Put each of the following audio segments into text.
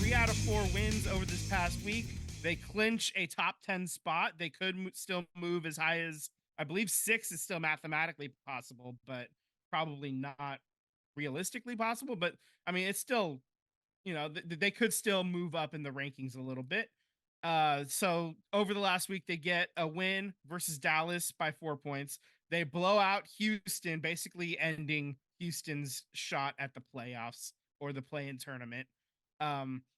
3 out of 4 wins over this past week. They clinch a top 10 spot. They could still move as high as, I believe, 6 is still mathematically possible, but probably not realistically possible. But I mean, it's still, they could still move up in the rankings a little bit. So over the last week, they get a win versus Dallas by 4 points. They blow out Houston, basically ending Houston's shot at the playoffs or the play-in tournament.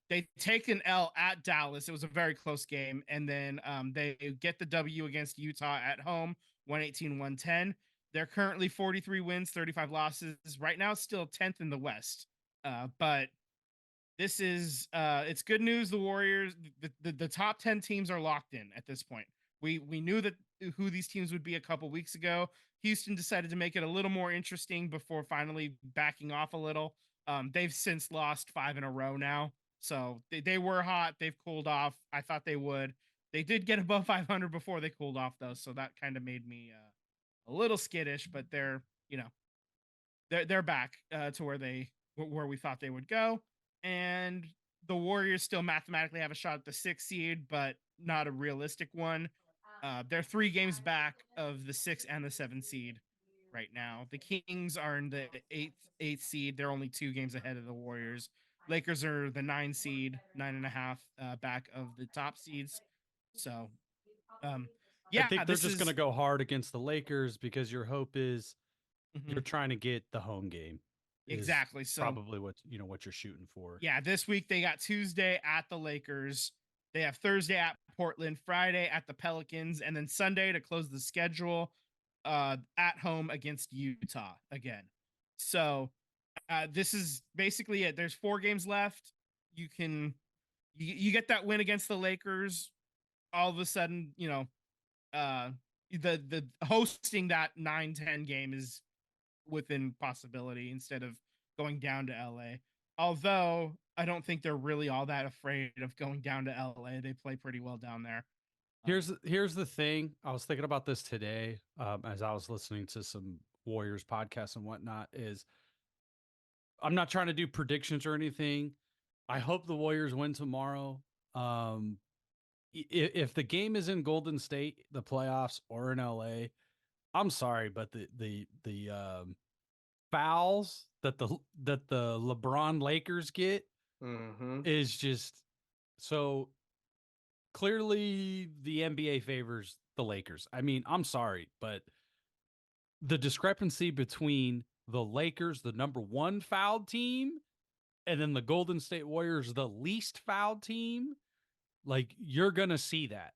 They take an L at Dallas. It was a very close game. And then they get the W against Utah at home, 118-110. They're currently 43 wins, 35 losses. Right now, it's still 10th in the West. But this is it's good news. The Warriors, the top 10 teams are locked in at this point. We knew that who these teams would be a couple weeks ago. Houston decided to make it a little more interesting before finally backing off a little. They've since lost 5 in a row now. So they were hot. They've cooled off. I thought they would. They did get above 500 before they cooled off, though. So that kind of made me a little skittish. But they're back to where we thought they would go. And the Warriors still mathematically have a shot at the 6th seed, but not a realistic one. They're 3 games back of the 6th and the 7th seed right now. The Kings are in the 8th seed. They're only 2 games ahead of the Warriors. Lakers are the 9 seed, 9.5 back of the top seeds. So, I think they're just going to go hard against the Lakers because your hope is you're trying to get the home game. Exactly. So probably what you're shooting for. Yeah, this week they got Tuesday at the Lakers. They have Thursday at Portland, Friday at the Pelicans, and then Sunday to close the schedule at home against Utah again. So this is basically it. There's 4 games left. You get that win against the Lakers. All of a sudden, the hosting that 9-10 game is within possibility instead of going down to LA. Although I don't think they're really all that afraid of going down to LA. They play pretty well down there. Here's the thing. I was thinking about this today as I was listening to some Warriors podcasts and whatnot. Is I'm not trying to do predictions or anything. I hope the Warriors win tomorrow. If the game is in Golden State, the playoffs, or in LA, I'm sorry, but the fouls that the LeBron Lakers get is just so clearly the NBA favors the Lakers. I mean, I'm sorry, but the discrepancy between the Lakers, the number 1 fouled team, and then the Golden State Warriors, the least fouled team, like you're going to see that.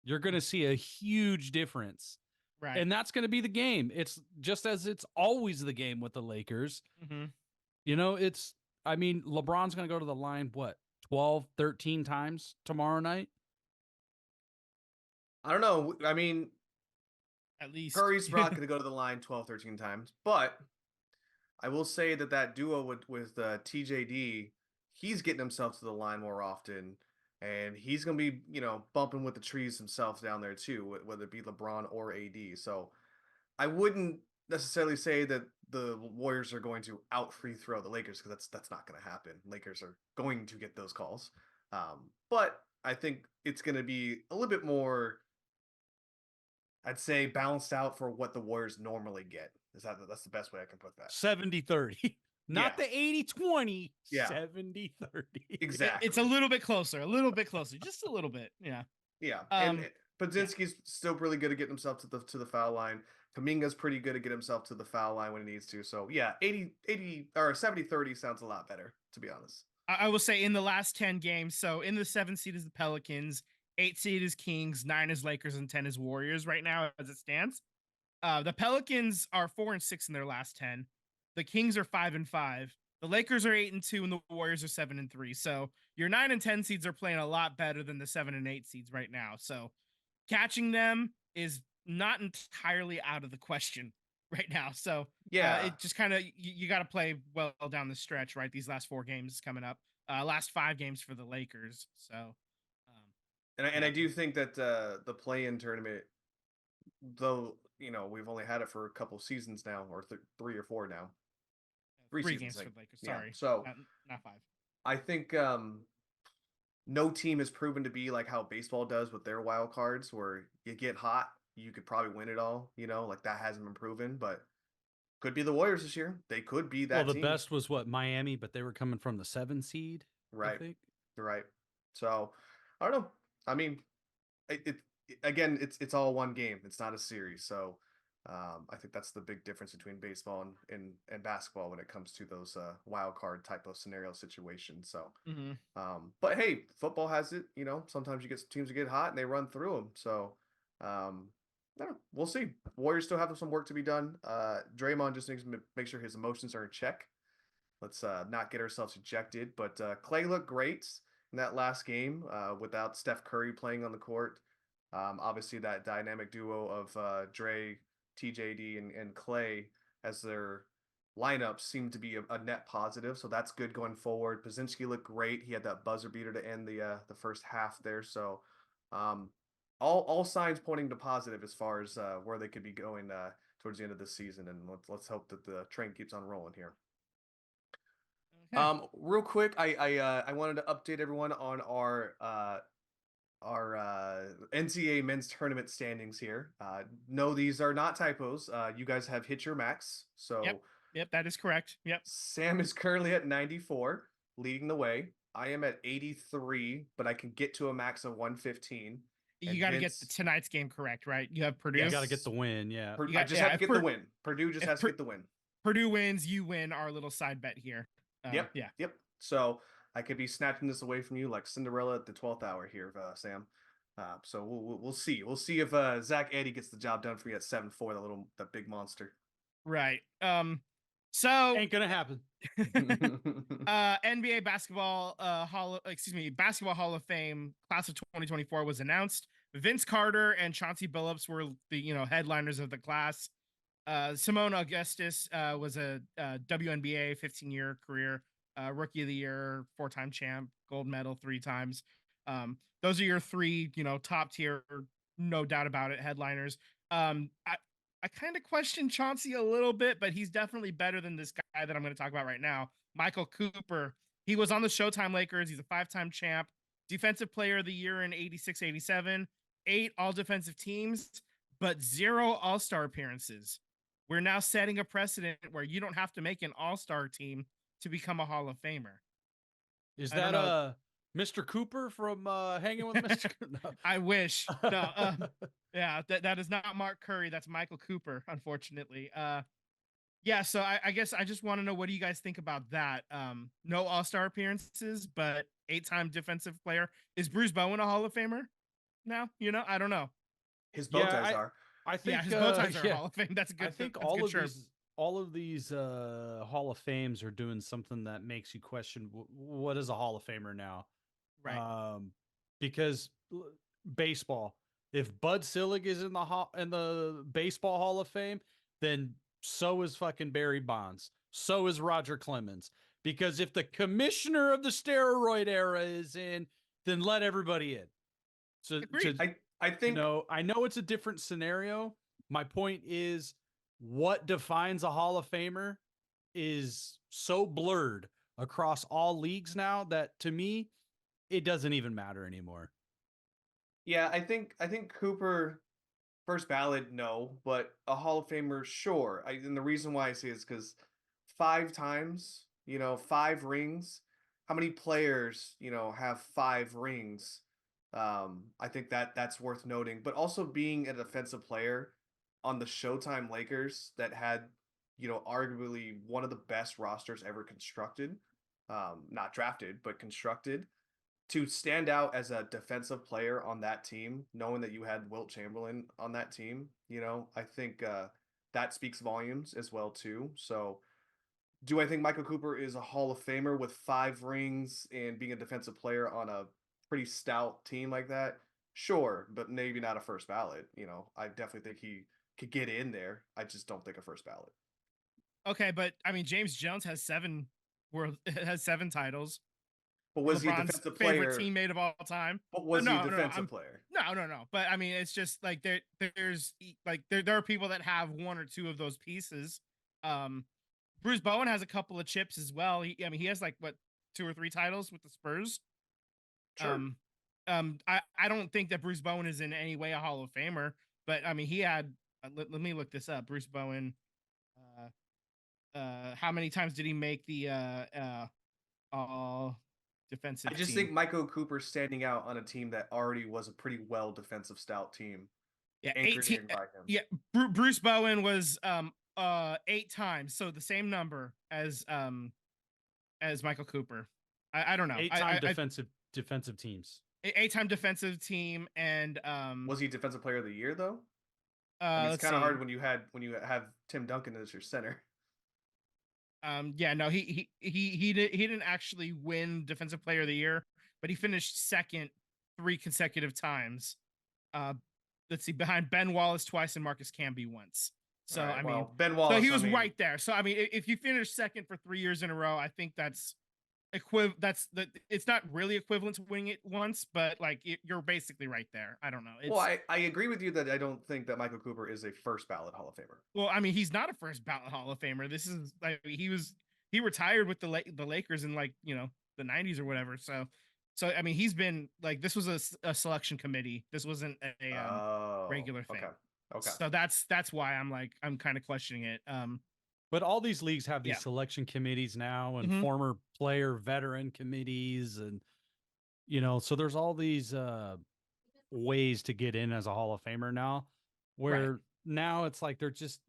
You're going to see a huge difference. Right. And that's going to be the game. It's just as it's always the game with the Lakers. I mean, LeBron's going to go to the line, 12, 13 times tomorrow night? I don't know. I mean, at least Curry's not going to go to the line 12, 13 times. But I will say that duo with TJD, he's getting himself to the line more often. And he's going to be, bumping with the trees himself down there too, whether it be LeBron or AD. So I wouldn't necessarily say that the Warriors are going to out free throw the Lakers because that's not going to happen. Lakers are going to get those calls. But I think it's going to be a little bit more, I'd say, balanced out for what the Warriors normally get. That's the best way I can put that. 70-30. Not the 80-20, yeah. 70-30. Exactly. It's a little bit closer, just a little bit. Yeah. Yeah. And Podzinski's still really good at getting himself to the foul line. Kuminga's pretty good at getting himself to the foul line when he needs to. So yeah, 80 or 70-30 sounds a lot better, to be honest. I will say in the last 10 games, so in the 7th seed is the Pelicans, 8th seed is Kings, 9 is Lakers, and 10 is Warriors right now as it stands. The Pelicans are 4-6 in their last 10. The Kings are 5-5. The Lakers are 8-2, and the Warriors are 7-3. So your 9 and 10 seeds are playing a lot better than the 7 and 8 seeds right now. So catching them is not entirely out of the question right now. So yeah, it just kind of you got to play well down the stretch, right? These last 4 games coming up, last 5 games for the Lakers. So, and I do think that the play-in tournament, though, we've only had it for a couple seasons now, or 3 or 4 now. 3 games for the Lakers. Sorry, so not 5. I think no team has proven to be like how baseball does with their wild cards, where you get hot, you could probably win it all. Like that hasn't been proven, but could be the Warriors this year. They could be that Well, the team. best was what, Miami, but they were coming from the 7 seed. Right. I think. Right. So I don't know. I mean, again, it's all one game. It's not a series. So I think that's the big difference between baseball and basketball when it comes to those wild card type of scenario situations. So, but hey, football has it. Sometimes you get teams that get hot and they run through them. So, I don't know. We'll see. Warriors still have some work to be done. Draymond just needs to make sure his emotions are in check. Let's not get ourselves ejected. But Clay looked great in that last game without Steph Curry playing on the court. Obviously, that dynamic duo of Dre, TJD, and Clay as their lineups seem to be a net positive. So that's good going forward. Pozinski looked great. He had that buzzer beater to end the first half there. So all signs pointing to positive as far as where they could be going towards the end of the season. And let's hope that the train keeps on rolling here. Okay. Real quick, I wanted to update everyone on our NCAA men's tournament standings here. No, these are not typos. You guys have hit your max. So yep, that is correct. Yep. Sam is currently at 94, leading the way. I am at 83, but I can get to a max of 115. You got to get tonight's game correct, right? You have Purdue. You got to get the win, yeah. I just have to get the win. Purdue just has to get the win. Purdue wins, you win our little side bet here. Yep. So I could be snatching this away from you like Cinderella at the 12th hour here, Sam. So we'll see. We'll see if Zach Edey gets the job done for you at 7-4, that big monster. Right. So ain't gonna happen. NBA basketball Basketball Hall of Fame class of 2024 was announced. Vince Carter and Chauncey Billups were the headliners of the class. Simone Augustus was a WNBA 15-year career, rookie of the year, 4-time champ, gold medal 3 times. Those are your 3, top tier, no doubt about it, headliners. I kind of question Chauncey a little bit, but he's definitely better than this guy that I'm going to talk about right now, Michael Cooper. He was on the Showtime Lakers. He's a 5-time champ, defensive player of the year in 86-87, 8 all-defensive teams, but 0 all-star appearances. We're now setting a precedent where you don't have to make an all-star team to become a Hall of Famer. Is that Mr. Cooper from Hanging with Mr. No. I wish. No, yeah, that is not Mark Curry. That's Michael Cooper, unfortunately. Yeah, so I guess I just want to know, what do you guys think about that? No all-star appearances, but 8-time defensive player. Is Bruce Bowen a Hall of Famer now? I don't know. His bow ties are. I think his bow ties are Hall of Fame. That's a good. I think all of these Hall of Fames are doing something that makes you question what is a Hall of Famer now, right? Because baseball, if Bud Selig is in the Baseball Hall of Fame, then so is fucking Barry Bonds, so is Roger Clemens. Because if the commissioner of the steroid era is in, then let everybody in. So I think I know it's a different scenario. My point is, what defines a Hall of Famer is so blurred across all leagues now that, to me, it doesn't even matter anymore. Yeah, I think Cooper, first ballot, no, but a Hall of Famer, sure. And the reason why I say is because 5 times, 5 rings. How many players, have 5 rings? I think that's worth noting. But also being a defensive player on the Showtime Lakers that had, arguably one of the best rosters ever constructed, not drafted, but constructed, to stand out as a defensive player on that team, knowing that you had Wilt Chamberlain on that team, I think that speaks volumes as well too. So do I think Michael Cooper is a Hall of Famer with 5 rings and being a defensive player on a pretty stout team like that? Sure, but maybe not a first ballot. I definitely think he could get in there. I just don't think a first ballot. Okay, but I mean, James Jones has 7 titles. But was he a defensive player? Favorite teammate of all time. But was he a defensive player? No. But I mean, it's just like there's there are people that have 1 or 2 of those pieces. Bruce Bowen has a couple of chips as well. He has like 2 or 3 titles with the Spurs. Sure. I don't think that Bruce Bowen is in any way a Hall of Famer, but I mean, he had. Let me look this up. Bruce Bowen. How many times did he make the all defensive I just team? think Michael Cooper standing out on a team that already was a pretty well defensive stout team. Yeah, anchored 18. in by him. Yeah, Bruce Bowen was 8 times, so the same number as Michael Cooper. I don't know. 8-time defensive teams. 8-time defensive team, and was he defensive player of the year though? I mean, it's kind of hard when you have Tim Duncan as your center. Yeah, no, he didn't actually win defensive player of the year, but he finished second 3 consecutive times. Let's see, behind Ben Wallace twice and Marcus Camby once. So right, I mean, Ben Wallace. So he was right there. So I mean, if you finish second for 3 years in a row, I think that's it's not really equivalent to winning it once, but like you're basically right there. I don't know. Well, I agree with you that I don't think that Michael Cooper is a first ballot Hall of Famer. Well, I mean, he's not a first ballot Hall of Famer. This is like he retired with the Lakers in like, you know, the 90s or whatever. So I mean, he's been like, this was a selection committee. This wasn't a regular thing. Okay. So that's why I'm kind of questioning it. But all these leagues have these selection committees now, and former player veteran committees, and you know, so there's all these ways to get in as a Hall of Famer now, where now it's like they're just,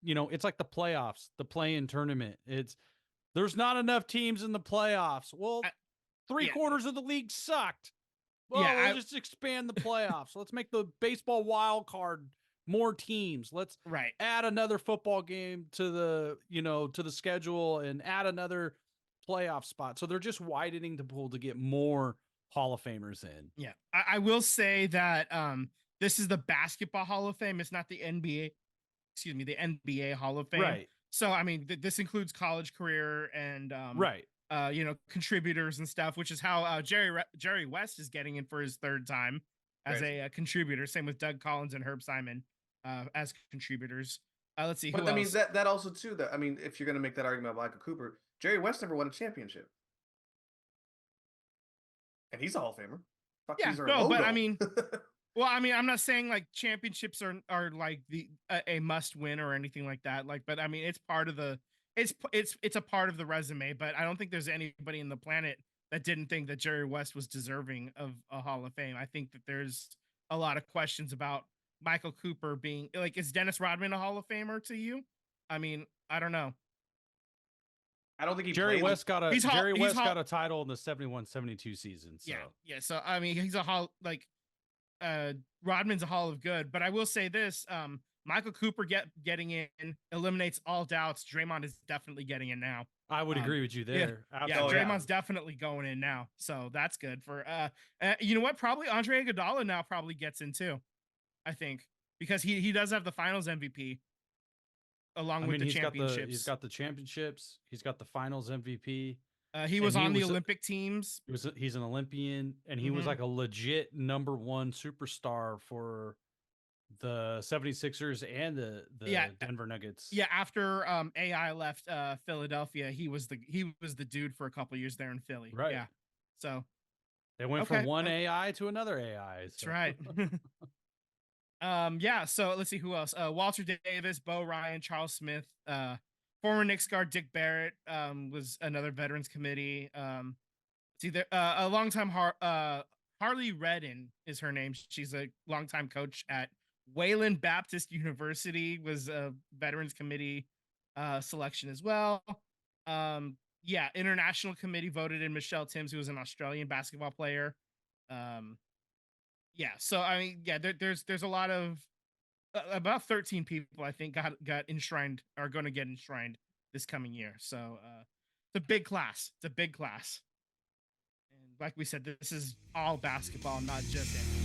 you know, it's like the playoffs, the play-in tournament. There's not enough teams in the playoffs. Well, 3/4 of the league sucked. Well, we'll just expand the playoffs. Let's make the baseball wild card more teams. Let's add another football game to the, you know, to the schedule and add another playoff spot. So they're just widening the pool to get more Hall of Famers in. Yeah. I will say that this is the Basketball Hall of Fame. It's not the NBA, the NBA Hall of Fame. Right. So, I mean, this includes college career and, you know, contributors and stuff, which is how Jerry West is getting in for his 3rd time as a contributor. Same with Doug Collins and Herb Simon as contributors. Let's see. But I mean, that also too, that, I mean, if you're going to make that argument about Michael Cooper, Jerry West never won a championship. And he's a Hall of Famer. But I mean, well, I mean, I'm not saying like championships are like a must win or anything like that. Like, but I mean, it's part of the it's a part of the resume. But I don't think there's anybody in the planet that didn't think that Jerry West was deserving of a Hall of Fame. I think that there's a lot of questions about Michael Cooper being like, is Dennis Rodman a Hall of Famer to you? I mean, I don't know. I don't think he Jerry West got a got a title in the 71-72 season. So. Yeah. So I mean, he's a Hall, like Rodman's a Hall of Good, but I will say this: Michael Cooper getting in eliminates all doubts. Draymond is definitely getting in now. I would agree with you there. Yeah, Draymond's definitely going in now, so that's good for. You know what? Probably Andre Iguodala now probably gets in too. I think because he does have the Finals MVP. Along with the championships. He's got the championships. He's got the Finals MVP. He was on the Olympic teams. He's an Olympian, and he was like a legit #1 superstar for the 76ers and the Denver Nuggets. Yeah, after AI left Philadelphia, he was the dude for a couple years there in Philly. Right. Yeah. So they went from one AI to another AI. That's right. Yeah, so let's see who else. Walter Davis, Bo Ryan, Charles Smith, former Knicks guard Dick Barrett was another veterans committee. See there a longtime Harley Redden is her name. She's a longtime coach at Wayland Baptist University, was a veterans committee selection as well. Yeah, international committee voted in Michelle Timms, who was an Australian basketball player. Yeah, so I mean, yeah, there's a lot of about 13 people I think got enshrined, are going to get enshrined this coming year. So it's a big class. And like we said, this is all basketball, not just NBA.